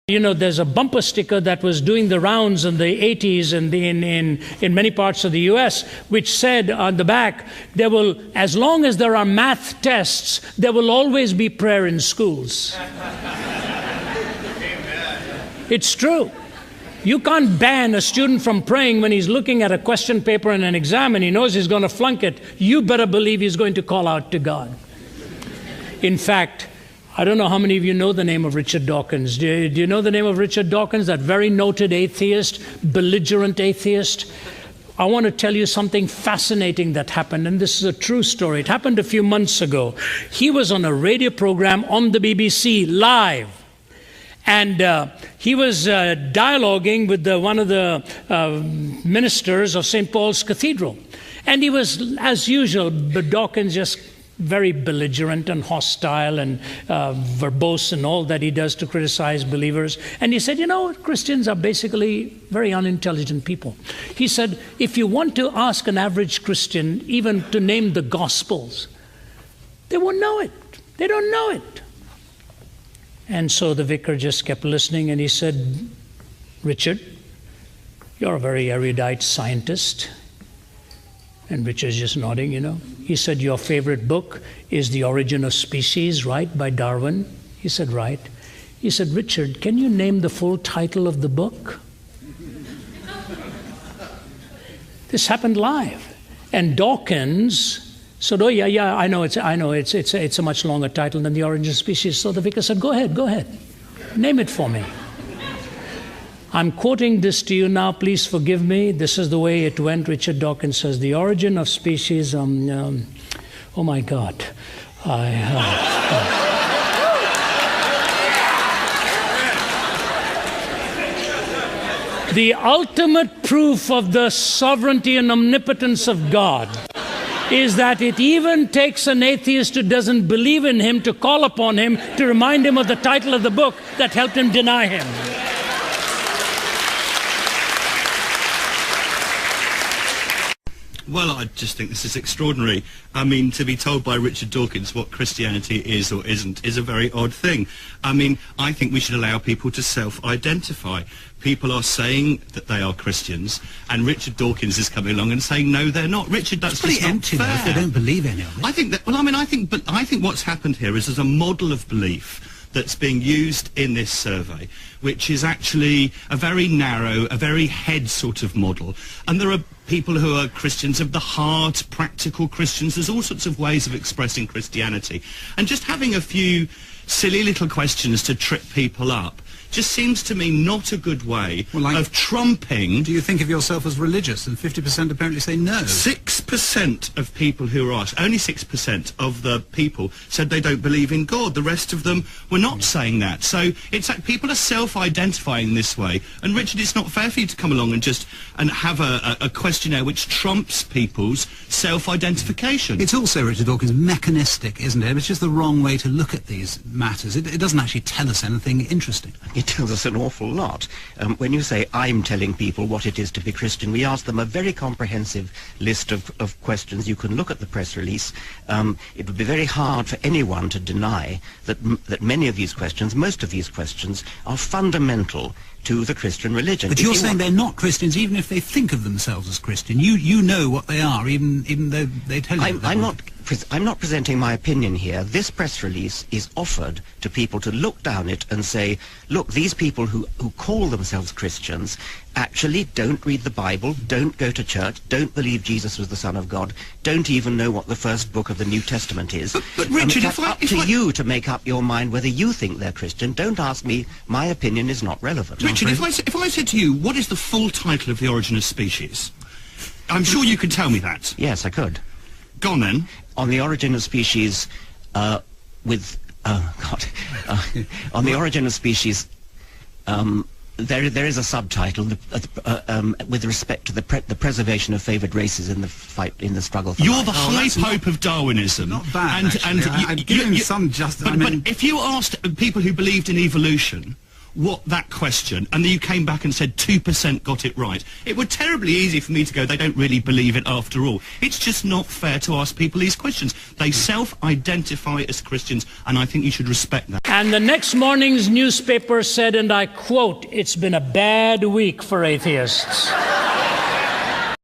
You know, there's a bumper sticker that was doing the rounds in the 80s and in many parts of the U.S., which said on the back, there will, as long as there are math tests, there will always be prayer in schools. It's true. You can't ban a student from praying when he's looking at a question paper in an exam and he knows he's going to flunk it. You better believe he's going to call out to God. In fact, I don't know how many of you know the name of Richard Dawkins. Do you know the name of Richard Dawkins, that very noted atheist, belligerent atheist? I want to tell you something fascinating that happened, and this is a true story. It happened a few months ago. He was on a radio program on the BBC, live. And he was dialoguing with one of the ministers of St. Paul's Cathedral. And he was, as usual, but Dawkins just very belligerent and hostile and verbose and all that he does to criticize believers. And he said, you know, Christians are basically very unintelligent people. He said, if you want to ask an average Christian even to name the Gospels, they won't know it. They don't know it. And so the vicar just kept listening, and he said, Richard, you're a very erudite scientist. And Richard's just nodding, you know. He said, your favorite book is The Origin of Species, right, by Darwin? He said, right. He said, Richard, can you name the full title of the book? This happened live. And Dawkins said, oh, yeah, I know it's a much longer title than The Origin of Species. So the vicar said, go ahead. Name it for me. I'm quoting this to you now, please forgive me. This is the way it went. Richard Dawkins says, The Origin of Species, oh my God. The ultimate proof of the sovereignty and omnipotence of God is that it even takes an atheist who doesn't believe in him to call upon him to remind him of the title of the book that helped him deny him. Well, I just think this is extraordinary. I mean, to be told by Richard Dawkins what Christianity is or isn't is a very odd thing. I mean, I think we should allow people to self-identify. People are saying that they are Christians, and Richard Dawkins is coming along and saying, no, they're not. Richard, that's just not empty fair. Though, if they don't believe any of it. I think that, well, I mean, I think what's happened here is there's a model of belief that's being used in this survey, which is actually a very narrow, a very head sort of model. And there are people who are Christians of the heart, practical Christians. There's all sorts of ways of expressing Christianity. And just having a few silly little questions to trip people up just seems to me not a good way of trumping... Do you think of yourself as religious? And 50% apparently say no. 6% of people who are asked, only 6% of the people said they don't believe in God. The rest of them were not saying that. So it's like people are self-identifying this way. And Richard, it's not fair for you to come along and just have a questionnaire which trumps people's self-identification. It's also, Richard Dawkins, mechanistic, isn't it? It's just the wrong way to look at these matters. It doesn't actually tell us anything interesting. It tells us an awful lot. When you say, I'm telling people what it is to be Christian, we ask them a very comprehensive list of questions. You can look at the press release. It would be very hard for anyone to deny that many of these questions, most of these questions, are fundamental to the Christian religion. But you're saying they're not Christians even if they think of themselves as Christian. You know what they are, even though they tell you. I'm not presenting my opinion here. This press release is offered to people to look down it and say, look, these people who call themselves Christians actually don't read the Bible, don't go to church, don't believe Jesus was the Son of God, don't even know what the first book of the New Testament is. But Richard, it's up to you to make up your mind whether you think they're Christian. Don't ask me. My opinion is not relevant. Richard, if I said to you, what is the full title of The Origin of Species? I'm sure you could tell me that. Yes, I could. Go on then. On the origin of species, on the origin of species, there is a subtitle with respect to the preservation of favoured races in the fight in the struggle for You're life. the high pope of Darwinism. Not bad. And I've given some justice. But if you asked people who believed in evolution, what that question, and then you came back and said 2% got it right, it would terribly easy for me to go, they don't really believe it after all. It's just not fair to ask people these questions. They self-identify as Christians, and I think you should respect that. And the next morning's newspaper said, and I quote, "It's been a bad week for atheists."